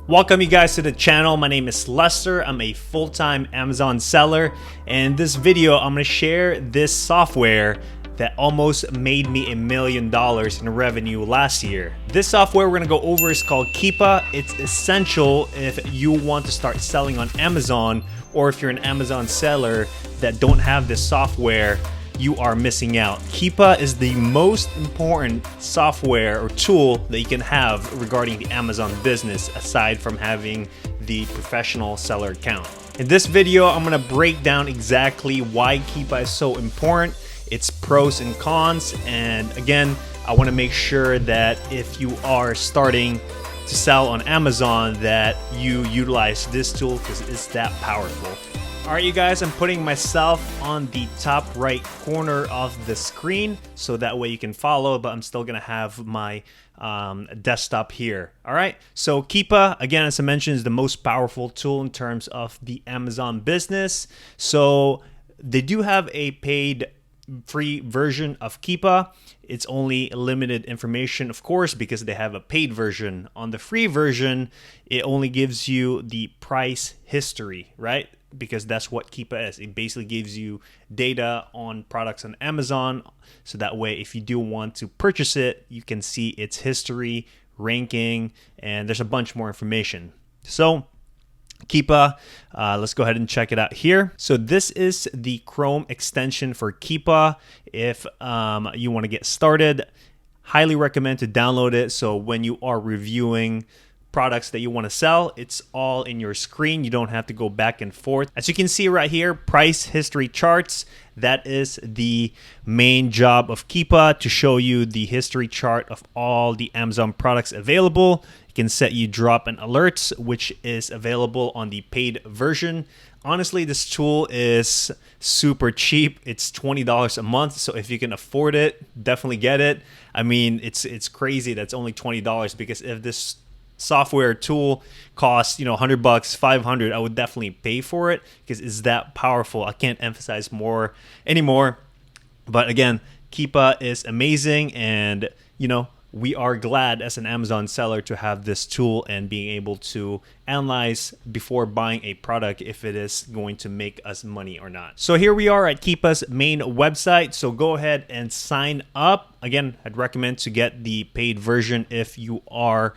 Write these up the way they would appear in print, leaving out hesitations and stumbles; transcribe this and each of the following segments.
Welcome you guys to the channel. My name is Lester. I'm a full-time Amazon seller, and in this video I'm going to share this software that almost made me $1 million in revenue last year. This software we're going to go over is called Keepa. It's essential if you want to start selling on Amazon, or if you're an Amazon seller that don't have this software, you are missing out. Keepa is the most important software or tool that you can have regarding the Amazon business, aside from having the professional seller account. In this video, I'm gonna break down exactly why Keepa is so important, its pros and cons, and again, I wanna make sure that if you are starting to sell on Amazon, that you utilize this tool because it's that powerful. All right, you guys, I'm putting myself on the top right corner of the screen so that way you can follow, but I'm still gonna have my desktop here. All right, so Keepa, again, as I mentioned, is the most powerful tool in terms of the Amazon business. So they do have a paid free version of Keepa. It's only limited information, of course, because they have a paid version. On the free version, it only gives you the price history, right? Because that's what Keepa is. It basically gives you data on products on Amazon, so that way if you do want to purchase it, you can see its history, ranking, and there's a bunch more information. So Keepa, let's go ahead and check it out here. So this is the Chrome extension for Keepa. If you want to get started, highly recommend to download it, so when you are reviewing products that you want to sell, it's all in your screen. You don't have to go back and forth. As you can see right here, price history charts. That is the main job of Keepa, to show you the history chart of all the Amazon products available. You can set you drop and alerts, which is available on the paid version. Honestly, this tool is super cheap. It's $20 a month, so if you can afford it, definitely get it. I mean, it's crazy that's only $20, because if this software tool costs, $100, $500, I would definitely pay for it because it's that powerful. I can't emphasize more anymore. But again, Keepa is amazing, and we are glad as an Amazon seller to have this tool and being able to analyze before buying a product if it is going to make us money or not. So here we are at Keepa's main website. So go ahead and sign up. Again, I'd recommend to get the paid version if you are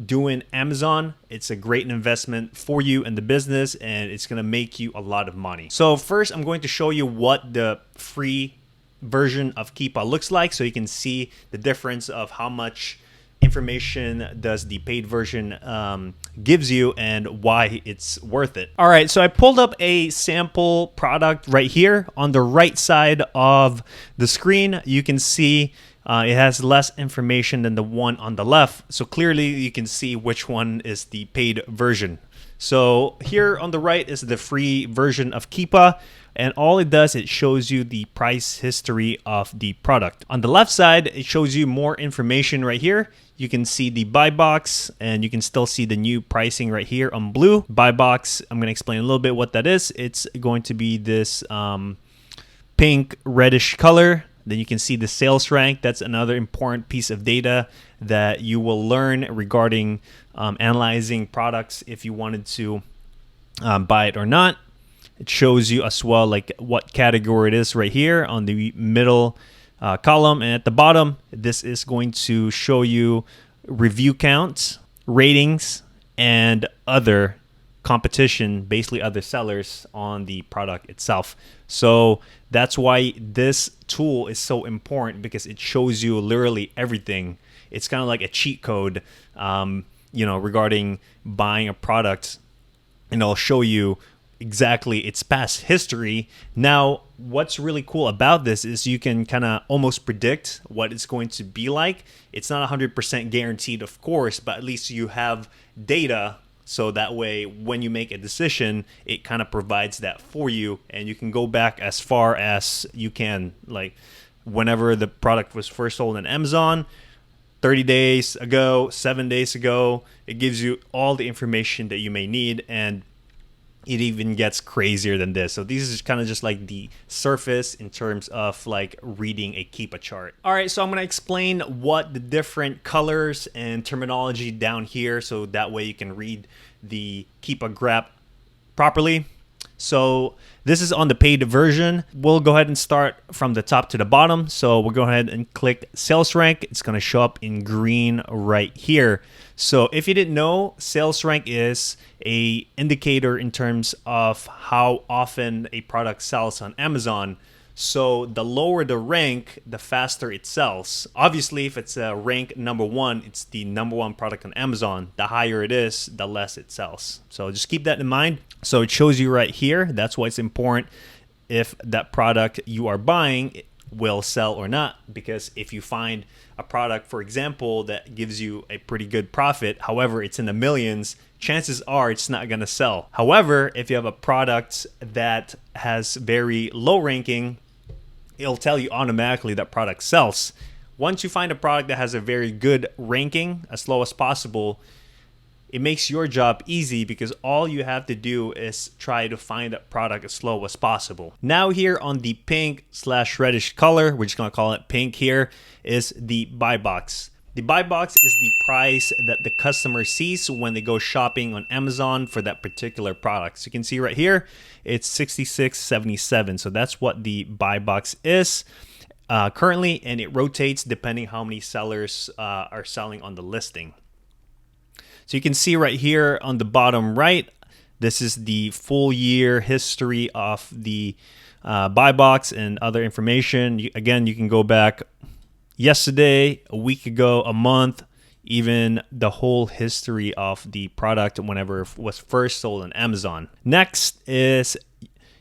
doing Amazon. It's a great investment for you and the business, and it's going to make you a lot of money. So first, I'm going to show you what the free version of Keepa looks like, so you can see the difference of how much information does the paid version gives you and why it's worth it. All right, so I pulled up a sample product right here. On the right side of the screen, you can see it has less information than the one on the left. So clearly you can see which one is the paid version. So here on the right is the free version of Keepa, and all it does, it shows you the price history of the product. On the left side, it shows you more information right here. You can see the buy box, and you can still see the new pricing right here on blue. Buy box, I'm going to explain a little bit what that is. It's going to be this pink reddish color. Then you can see the sales rank. That's another important piece of data that you will learn regarding analyzing products if you wanted to buy it or not. It shows you as well like what category it is right here on the middle column, and at the bottom, this is going to show you review counts, ratings, and other competition, basically other sellers on the product itself. So that's why this tool is so important, because it shows you literally everything. It's kind of like a cheat code, regarding buying a product, and it'll show you exactly its past history. Now, what's really cool about this is you can kind of almost predict what it's going to be like. It's not 100% guaranteed, of course, but at least you have data. So that way, when you make a decision, it kind of provides that for you, and you can go back as far as you can, like whenever the product was first sold on Amazon, 30 days ago, 7 days ago. It gives you all the information that you may need, and it even gets crazier than this. So these is kind of just like the surface in terms of like reading a Keepa chart. All right, so I'm gonna explain what the different colors and terminology down here, so that way you can read the Keepa graph properly. So this is on the paid version. We'll go ahead and start from the top to the bottom. So we'll go ahead and click sales rank. It's going to show up in green right here. So if you didn't know, sales rank is a indicator in terms of how often a product sells on Amazon. So the lower the rank, the faster it sells. Obviously, if it's a rank number one, it's the number one product on Amazon. The higher it is, the less it sells. So just keep that in mind. So it shows you right here. That's why it's important if that product you are buying will sell or not. Because if you find a product, for example, that gives you a pretty good profit, however, it's in the millions, chances are it's not going to sell. However, if you have a product that has very low ranking, it'll tell you automatically that product sells. Once you find a product that has a very good ranking, as low as possible, it makes your job easy because all you have to do is try to find that product as low as possible. Now here on the pink/reddish color, we're just gonna call it pink here, is the buy box. The buy box is the price that the customer sees when they go shopping on Amazon for that particular product. So you can see right here, it's $66.77. So that's what the buy box is currently, and it rotates depending how many sellers are selling on the listing. So you can see right here on the bottom right, this is the full year history of the buy box and other information. Again, you can go back yesterday, a week ago, a month, even the whole history of the product whenever it was first sold on Amazon. Next is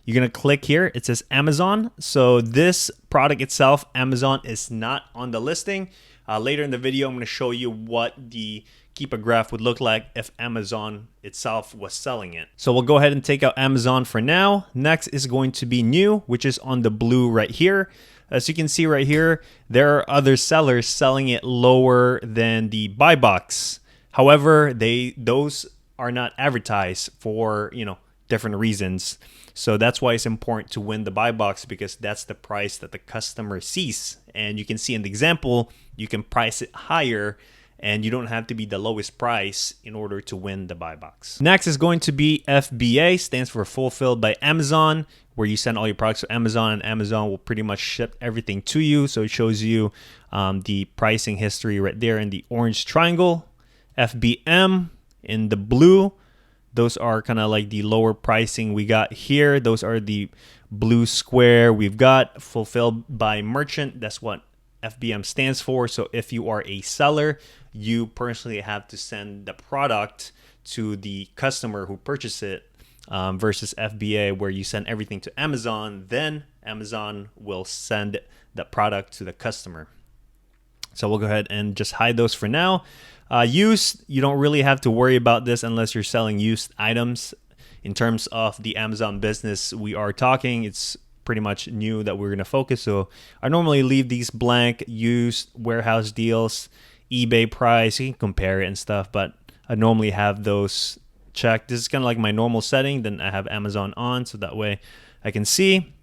you're going to click here. It says Amazon. So this product itself, Amazon is not on the listing. Later in the video, I'm going to show you what the Keepa graph would look like if Amazon itself was selling it. So we'll go ahead and take out Amazon for now. Next is going to be new, which is on the blue right here. As you can see right here, there are other sellers selling it lower than the buy box. However, those are not advertised for, different reasons. So that's why it's important to win the buy box, because that's the price that the customer sees. And you can see in the example, you can price it higher and you don't have to be the lowest price in order to win the buy box. Next is going to be FBA, stands for Fulfilled by Amazon, where you send all your products to Amazon and Amazon will pretty much ship everything to you. So it shows you the pricing history right there in the orange triangle. FBM in the blue, those are kind of like the lower pricing we got here. Those are the blue square we've got. Fulfilled by Merchant, that's what FBM stands for. So if you are a seller, you personally have to send the product to the customer who purchased it, versus FBA, where you send everything to Amazon, then Amazon will send the product to the customer. So we'll go ahead and just hide those for now. Used, you don't really have to worry about this unless you're selling used items. In terms of the Amazon business we are talking, it's pretty much new that we're going to focus. So I normally leave these blank. Used, warehouse deals, eBay price, you can compare it and stuff, but I normally have those checked. This is kind of like my normal setting. Then I have Amazon on, so that way I can see.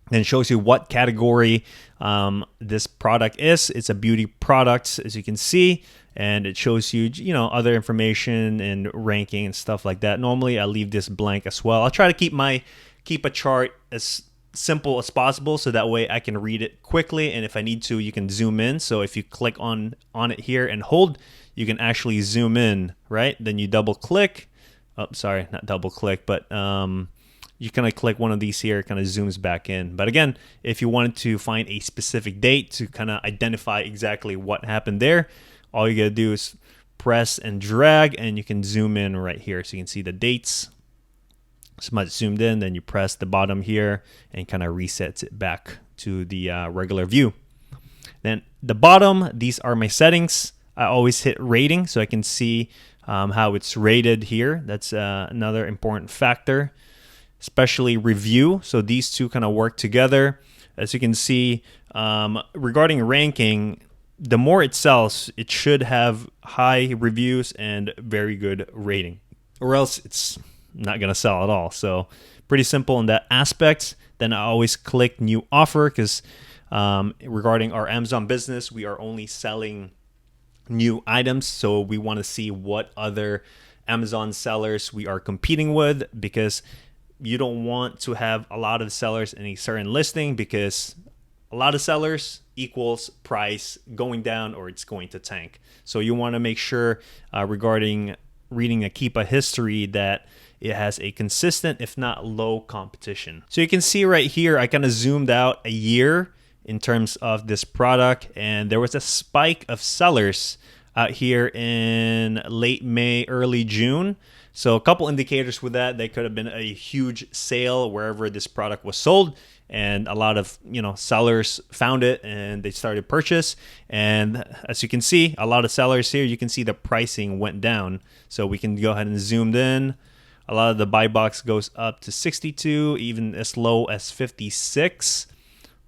Then it shows you what category this product is. It's a beauty product, as you can see, and it shows you, other information and ranking and stuff like that. Normally, I leave this blank as well. I'll try to keep a chart as simple as possible, so that way I can read it quickly. And if I need to, you can zoom in. So if you click on it here and hold, you can actually zoom in, right? Then you double click. Oh, sorry, not double click, but you kind of click one of these here, it kind of zooms back in. But again, if you wanted to find a specific date to kind of identify exactly what happened there, all you got to do is press and drag, and you can zoom in right here. So you can see the dates. So much zoomed in, then you press the bottom here and kind of resets it back to the regular view. Then the bottom, these are my settings. I always hit rating so I can see how it's rated here. That's another important factor, especially review. So these two kind of work together. As you can see, regarding ranking, the more it sells, it should have high reviews and very good rating, or else it's not gonna sell at all. So pretty simple in that aspect. Then I always click new offer because regarding our Amazon business, we are only selling new items. So we want to see what other Amazon sellers we are competing with, because you don't want to have a lot of sellers in a certain listing, because a lot of sellers equals price going down or it's going to tank. So you want to make sure regarding reading a Keepa history that it has a consistent, if not low, competition. So you can see right here, I kind of zoomed out a year in terms of this product, and there was a spike of sellers out here in late May, early June. So a couple indicators with that. They could have been a huge sale wherever this product was sold, and a lot of sellers found it and they started purchase. And as you can see, a lot of sellers here, you can see the pricing went down. So we can go ahead and zoom in. A lot of the buy box goes up to 62, even as low as 56,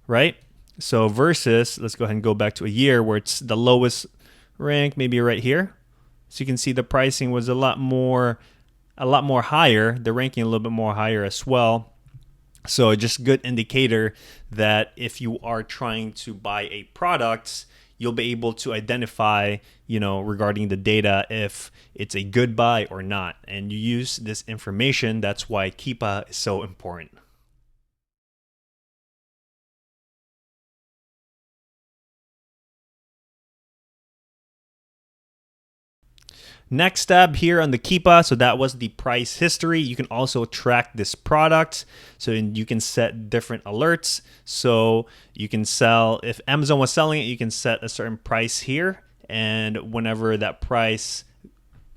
right? So versus, let's go ahead and go back to a year where it's the lowest rank, maybe right here. So you can see the pricing was a lot more higher, the ranking a little bit more higher as well. So just good indicator that if you are trying to buy a product, you'll be able to identify, regarding the data, if it's a good buy or not. And you use this information. That's why Keepa is so important. Next tab here on the Keepa, so that was the price history. You can also track this product, so you can set different alerts. So you can sell, if Amazon was selling it, you can set a certain price here, and whenever that price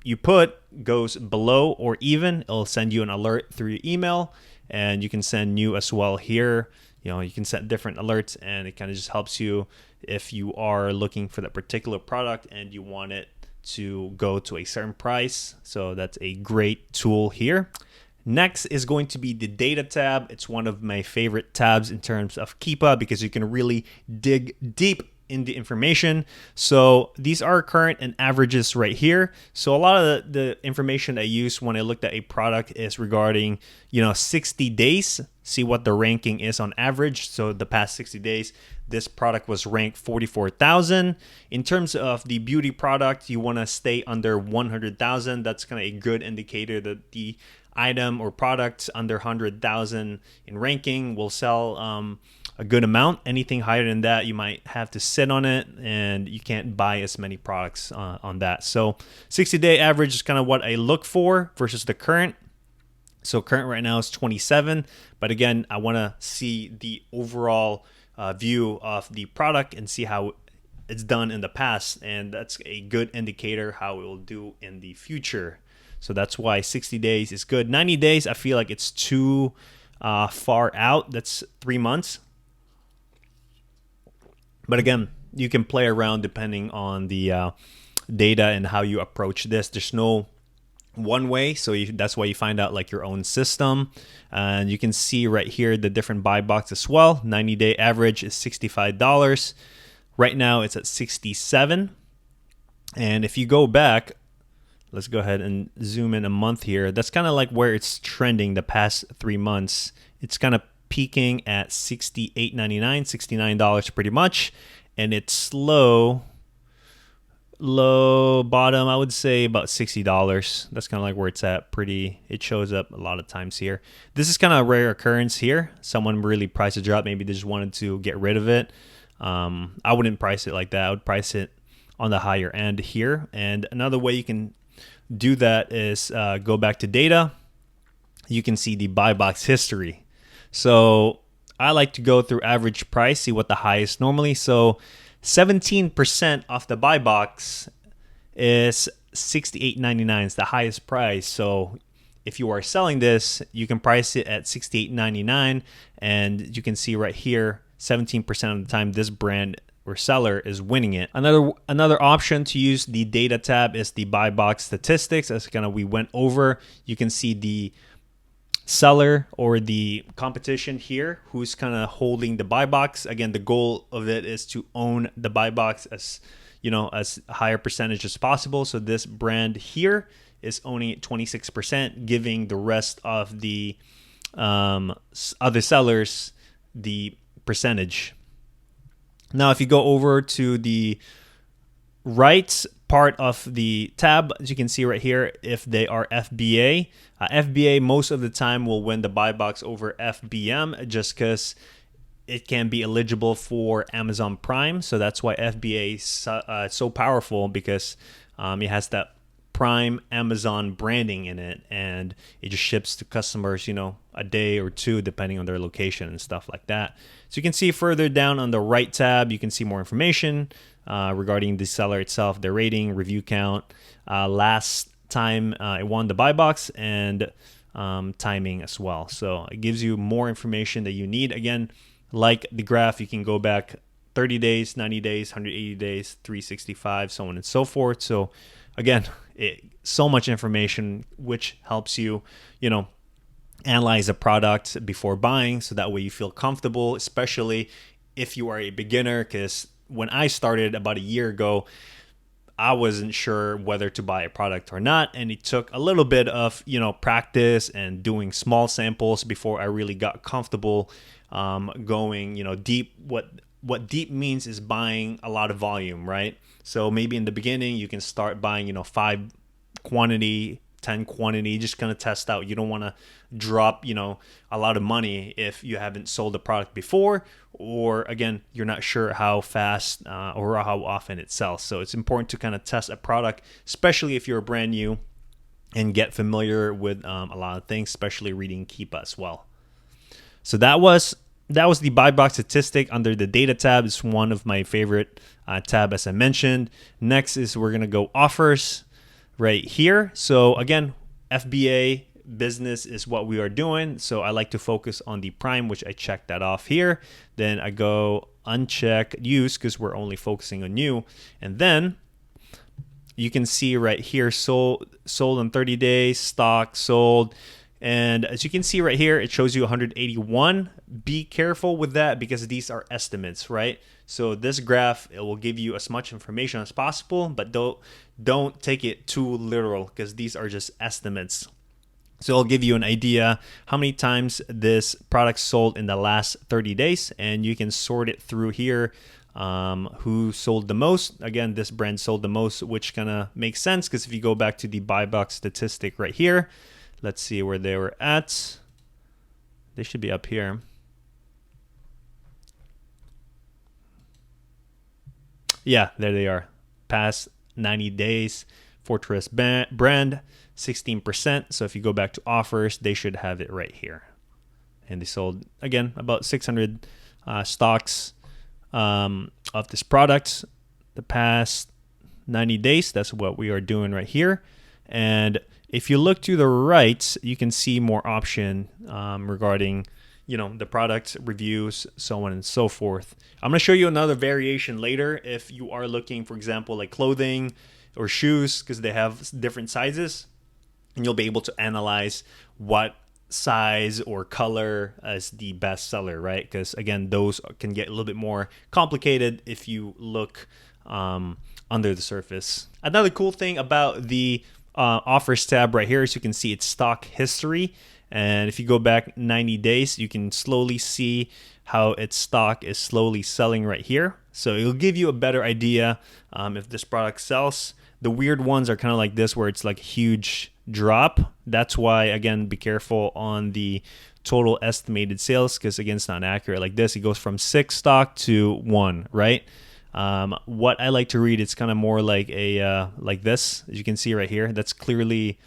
you put goes below or even, it'll send you an alert through your email, and you can send new as well here. You can set different alerts, and it kind of just helps you if you are looking for that particular product and you want it to go to a certain price. So that's a great tool here. Next is going to be the data tab. It's one of my favorite tabs in terms of Keepa because you can really dig deep in the information. So these are current and averages right here. So a lot of the information I use when I looked at a product is regarding 60 days, see what the ranking is on average. So the past 60 days, this product was ranked 44,000. In terms of the beauty product, you want to stay under 100,000. That's kind of a good indicator that the item or product under 100,000 in ranking will sell a good amount. Anything higher than that, you might have to sit on it, and you can't buy as many products on that. So 60-day average is kind of what I look for versus the current. So current right now is 27, but again, I want to see the overall view of the product and see how it's done in the past, and that's a good indicator how it will do in the future. So that's why 60 days is good. 90 days, I feel like it's too far out. That's 3 months. But again, you can play around depending on the data and how you approach this. There's no one way, so that's why you find out like your own system. And you can see right here the different buy box as well. 90-day average is $65. Right now it's at 67. And if you go back, let's go ahead and zoom in a month here. That's kind of like where it's trending the past 3 months. It's kind of peaking at $68.99, $69 pretty much. And it's low bottom, I would say about $60. That's kind of like where it's at. It shows up a lot of times here. This is kind of a rare occurrence here. Someone really priced a drop. Maybe they just wanted to get rid of it. I wouldn't price it like that. I would price it on the higher end here. And another way you can do that is go back to data. You can see the buy box history. So I like to go through average price, see what the highest normally. So 17% off the buy box is $68.99. It's the highest price. So if you are selling this, you can price it at $68.99, and you can see right here 17% of the time this brand or seller is winning it. Another option to use the data tab is the buy box statistics. As kind of we went over, you can see the seller or the competition here who's kind of holding the buy box. Again, the goal of it is to own the buy box as as higher percentage as possible. So this brand here is owning 26%, giving the rest of the other sellers the percentage. Now, if you go over to the right part of the tab, as you can see right here, if they are FBA, FBA most of the time will win the buy box over FBM just because it can be eligible for Amazon Prime. So that's why FBA is so powerful, because it has that Prime Amazon branding in it, and it just ships to customers, a day or two, depending on their location and stuff like that. So you can see further down on the right tab, you can see more information regarding the seller itself, their rating, review count, last time it won the buy box, and timing as well. So it gives you more information that you need. Again, like the graph, you can go back 30 days, 90 days, 180 days, 365, so on and so forth. So again, so much information, which helps you, analyze a product before buying, so that way you feel comfortable, especially if you are a beginner. Because when I started about a year ago, I wasn't sure whether to buy a product or not, and it took a little bit of practice and doing small samples before I really got comfortable going deep. What deep means is buying a lot of volume, right? So maybe in the beginning you can start buying 5 quantity, 10 quantity, just kind of test out. You don't want to drop a lot of money if you haven't sold a product before, or again, you're not sure how fast or how often it sells. So it's important to kind of test a product, especially if you're brand new, and get familiar with a lot of things, especially reading Keepa as well. So that was the buy box statistic under the data tab. It's one of my favorite tab, as I mentioned. Next is we're gonna go offers right here. So again, FBA business is what we are doing. So I like to focus on the Prime, which I check that off here. Then I go uncheck use, because we're only focusing on new. And then you can see right here, sold in 30 days, stock sold. And as you can see right here, it shows you 181. Be careful with that, because these are estimates, right? So this graph, it will give you as much information as possible, but don't take it too literal, because these are just estimates. So it'll give you an idea how many times this product sold in the last 30 days, and you can sort it through here. Who sold the most? Again, this brand sold the most, which kind of makes sense, because if you go back to the buy box statistic right here, let's see where they were at. They should be up here. Yeah, there they are. Past 90 days, Fortress brand, 16%. So if you go back to offers, they should have it right here. And they sold, again, about 600 stocks of this product the past 90 days. That's what we are doing right here. And if you look to the right, you can see more option regarding the product reviews, so on and so forth. I'm going to show you another variation later if you are looking, for example, like clothing or shoes, because they have different sizes, and you'll be able to analyze what size or color as the best seller, right? Because again, those can get a little bit more complicated if you look under the surface. Another cool thing about the offers tab right here is you can see its stock history, and if you go back 90 days, you can slowly see how its stock is slowly selling right here. So it'll give you a better idea if this product sells. The weird ones are kind of like this, where it's like a huge drop. That's why, again, be careful on the total estimated sales, because again, it's not accurate. Like this, it goes from 6 stock to 1, right? What I like to read, it's kind of more like a like this, as you can see right here. That's clearly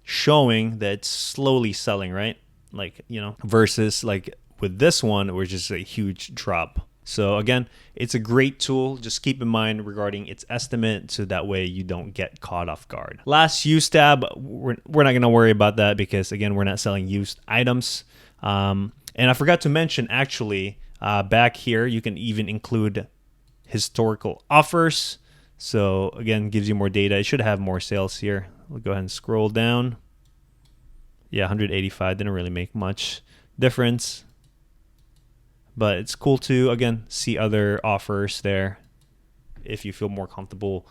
showing that it's slowly selling, right? Like, versus like with this one, which is a huge drop. So again, it's a great tool. Just keep in mind regarding its estimate, so that way you don't get caught off guard. Last use tab, we're not going to worry about that, because again, we're not selling used items. And I forgot to mention, actually, back here, you can even include historical offers. So again, gives you more data. It should have more sales here. We'll go ahead and scroll down. Yeah, 185 didn't really make much difference, but it's cool to, again, see other offers there if you feel more comfortable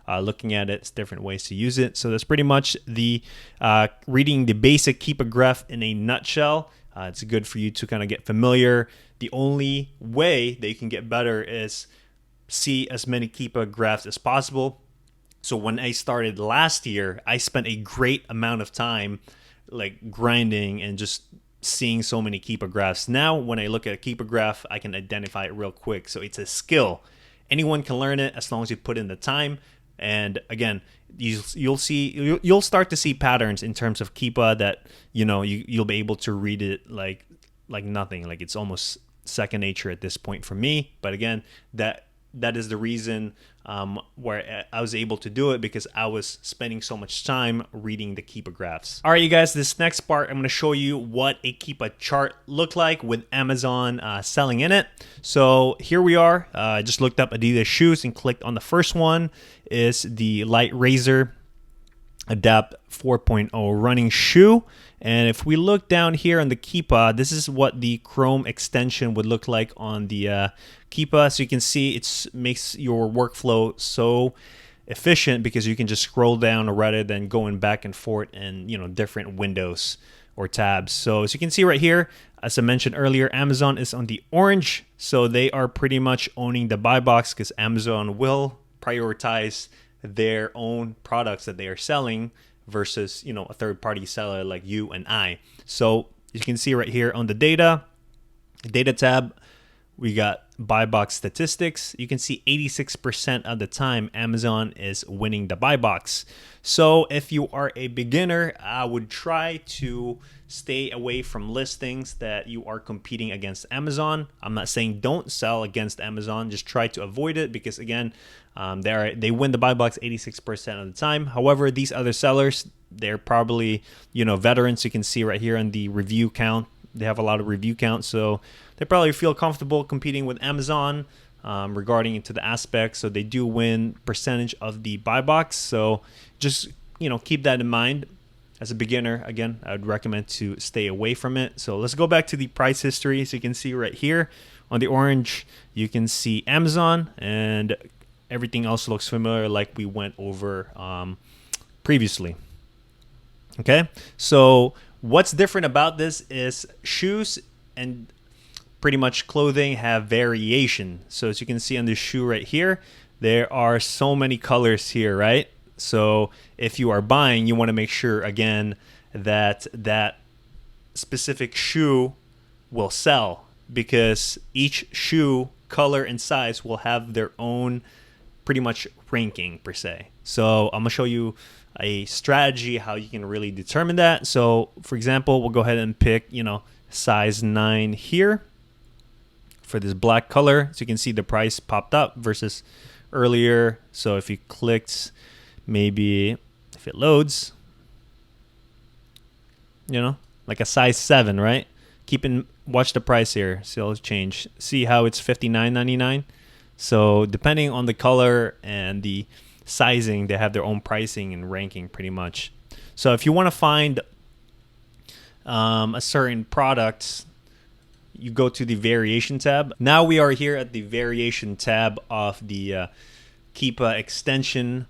looking at it, it's different ways to use it. So that's pretty much the reading the basic Keepa graph in a nutshell. It's good for you to kind of get familiar. The only way that you can get better is see as many Keepa graphs as possible. So when I started last year, I spent a great amount of time like grinding and just seeing so many Keepa graphs. Now when I look at a Keepa graph, I can identify it real quick. So it's a skill. Anyone can learn it as long as you put in the time. And again, you'll start to see patterns in terms of Keepa that you'll be able to read it like nothing. Like it's almost second nature at this point for me. But again, that is the reason where I was able to do it, because I was spending so much time reading the Keepa graphs. All right, you guys, this next part, I'm going to show you what a Keepa chart looked like with Amazon selling in it. So here we are. I just looked up Adidas shoes and clicked on the first one. Is the Light Razor Adapt 4.0 running shoe. And if we look down here on the Keepa, this is what the Chrome extension would look like on the Keepa. So you can see it makes your workflow so efficient because you can just scroll down rather than going back and forth in different windows or tabs. So as you can see right here, as I mentioned earlier, Amazon is on the orange. So they are pretty much owning the buy box because Amazon will prioritize their own products that they are selling versus a third-party seller like you and I. So you can see right here on the data tab, we got buy box statistics. You can see 86% of the time Amazon is winning the buy box. So if you are a beginner, I would try to stay away from listings that you are competing against Amazon. I'm not saying don't sell against Amazon, just try to avoid it because again, they win the buy box 86% of the time. However, these other sellers, they're probably veterans. You can see right here on the review count, they have a lot of review count, so they probably feel comfortable competing with Amazon regarding to the aspects. So they do win percentage of the buy box. So just keep that in mind. As a beginner, again, I would recommend to stay away from it. So let's go back to the price history. So you can see right here on the orange, you can see Amazon, and everything else looks familiar like we went over previously. Okay, so what's different about this is shoes and pretty much clothing have variation. So as you can see on this shoe right here, there are so many colors here, right? So if you are buying, you want to make sure again that that specific shoe will sell, because each shoe color and size will have their own pretty much ranking per se. So I'm gonna show you a strategy how you can really determine that. So for example, we'll go ahead and pick size 9 here for this black color. So you can see the price popped up versus earlier. So if you clicked, maybe if it loads, like a size 7, right? Watch the price here. So let's change. See how it's $59.99. So depending on the color and the sizing, they have their own pricing and ranking pretty much. So if you want to find a certain product, you go to the variation tab. Now we are here at the variation tab of the Keepa extension.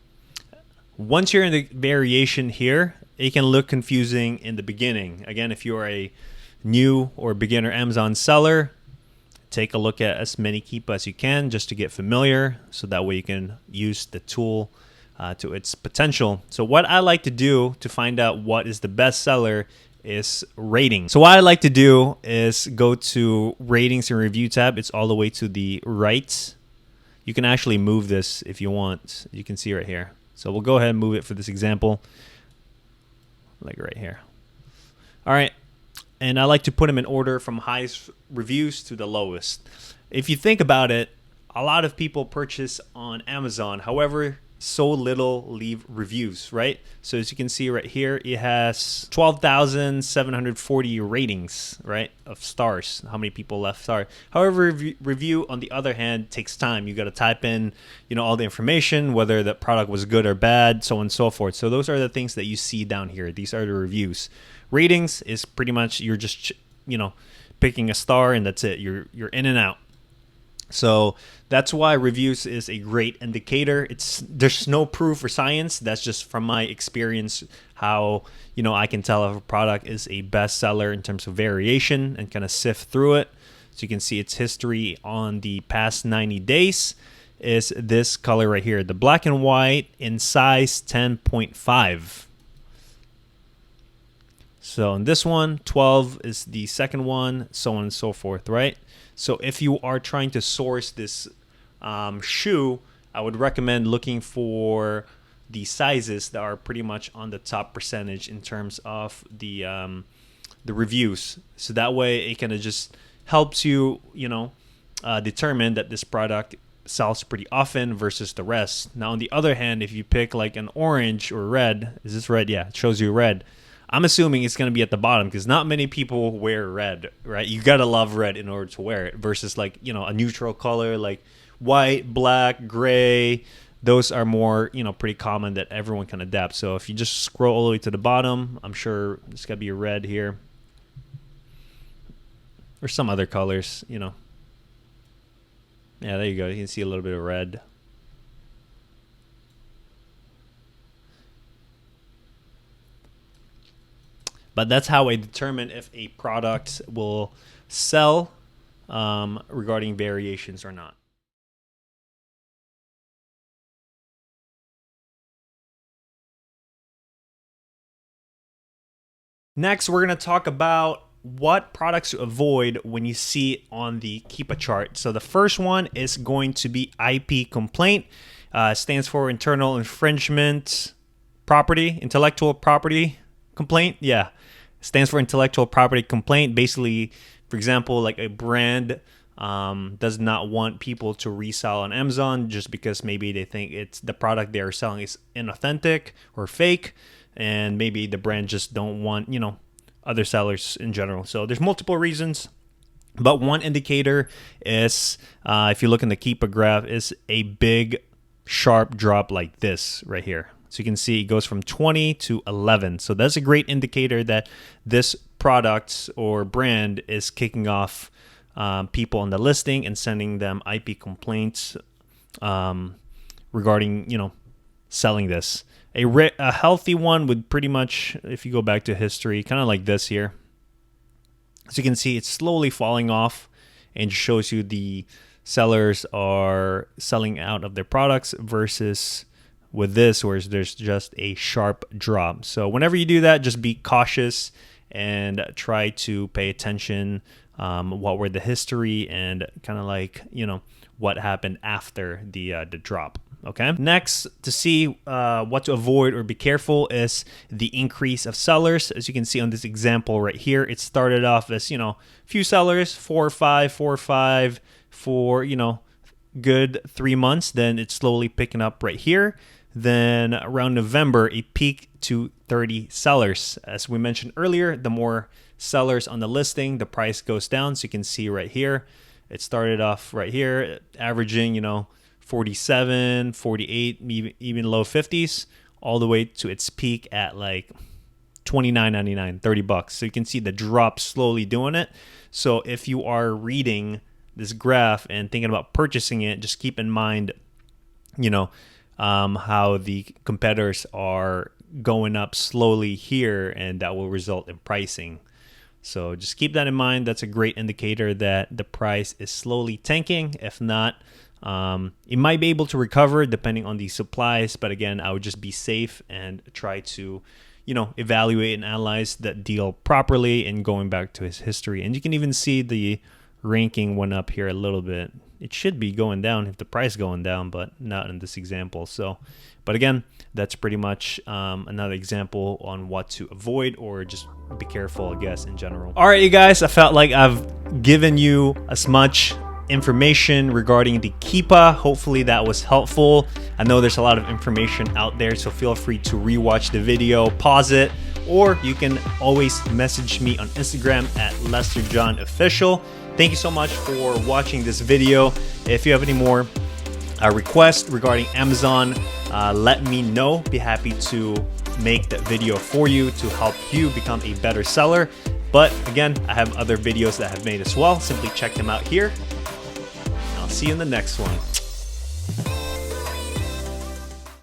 Once you're in the variation here, it can look confusing in the beginning. Again, if you are a new or beginner Amazon seller, take a look at as many Keepa as you can just to get familiar, so that way you can use the tool to its potential. So what I like to do to find out what is the best seller is rating. So what I like to do is go to ratings and review tab. It's all the way to the right. You can actually move this if you want. You can see right here. So we'll go ahead and move it for this example, like right here. All right. And I like to put them in order from highest reviews to the lowest. If you think about it, a lot of people purchase on Amazon. However, so little leave reviews, right? So as you can see right here, it has 12,740 ratings, right, of stars. How many people left star? However, review on the other hand takes time. You got to type in, all the information, whether the product was good or bad, so on and so forth. So those are the things that you see down here. These are the reviews. Ratings is pretty much you're just picking a star and that's it. You're in and out. So that's why reviews is a great indicator. There's no proof or science. That's just from my experience how I can tell if a product is a bestseller in terms of variation and kind of sift through it. So you can see its history on the past 90 days is this color right here, the black and white in size 10.5. So in this one, 12 is the second one, so on and so forth, right? So if you are trying to source this shoe, I would recommend looking for the sizes that are pretty much on the top percentage in terms of the reviews. So that way it kind of just helps you, determine that this product sells pretty often versus the rest. Now, on the other hand, if you pick like an orange or red, is this red? Yeah, it shows you red. I'm assuming it's going to be at the bottom because not many people wear red, right? You got to love red in order to wear it versus like, a neutral color like white, black, gray. Those are more, pretty common that everyone can adapt. So if you just scroll all the way to the bottom, I'm sure it's got to be red here. Or some other colors, Yeah, there you go. You can see a little bit of red. But that's how I determine if a product will sell regarding variations or not. Next, we're going to talk about what products to avoid when you see it on the Keepa chart. So the first one is going to be IP complaint. Stands for internal infringement property, intellectual property complaint. Yeah, stands for intellectual property complaint. Basically, for example, like a brand does not want people to resell on Amazon just because maybe they think it's the product they are selling is inauthentic or fake, and maybe the brand just don't want other sellers in general. So there's multiple reasons, but one indicator is if you look in the Keepa graph, is a big sharp drop like this right here. So you can see it goes from 20 to 11. So that's a great indicator that this product or brand is kicking off people on the listing and sending them IP complaints regarding selling this. A healthy one would pretty much, if you go back to history, kind of like this here. So you can see it's slowly falling off and shows you the sellers are selling out of their products versus with this where there's just a sharp drop. So whenever you do that, just be cautious and try to pay attention what were the history and kind of like, what happened after the drop. Okay. Next, to see what to avoid or be careful is the increase of sellers. As you can see on this example right here, it started off as, few sellers, 4 or 5 for, good 3 months. Then it's slowly picking up right here. Then around November, it peaked to 30 sellers. As we mentioned earlier, the more sellers on the listing, the price goes down. So you can see right here, it started off right here, averaging, 47, 48, even low 50s, all the way to its peak at like $29.99, $30. So you can see the drop slowly doing it. So if you are reading this graph and thinking about purchasing it, just keep in mind, how the competitors are going up slowly here, and that will result in pricing. So just keep that in mind. That's a great indicator that the price is slowly tanking. If not, it might be able to recover depending on the supplies, but again, I would just be safe and try to, evaluate and analyze that deal properly and going back to his history. And you can even see the ranking went up here a little bit. It should be going down if the price going down, but not in this example. So, but again, that's pretty much another example on what to avoid or just be careful, I guess, in general. All right, you guys, I felt like I've given you as much information regarding the Keepa. Hopefully that was helpful. I know there's a lot of information out there, so feel free to rewatch the video, pause it, or you can always message me on Instagram at LesterJohnOfficial. Thank you so much for watching this video. If you have any more requests regarding Amazon, let me know. Be happy to make that video for you to help you become a better seller. But again, I have other videos that I have made as well. Simply check them out here. I'll See you in the next one.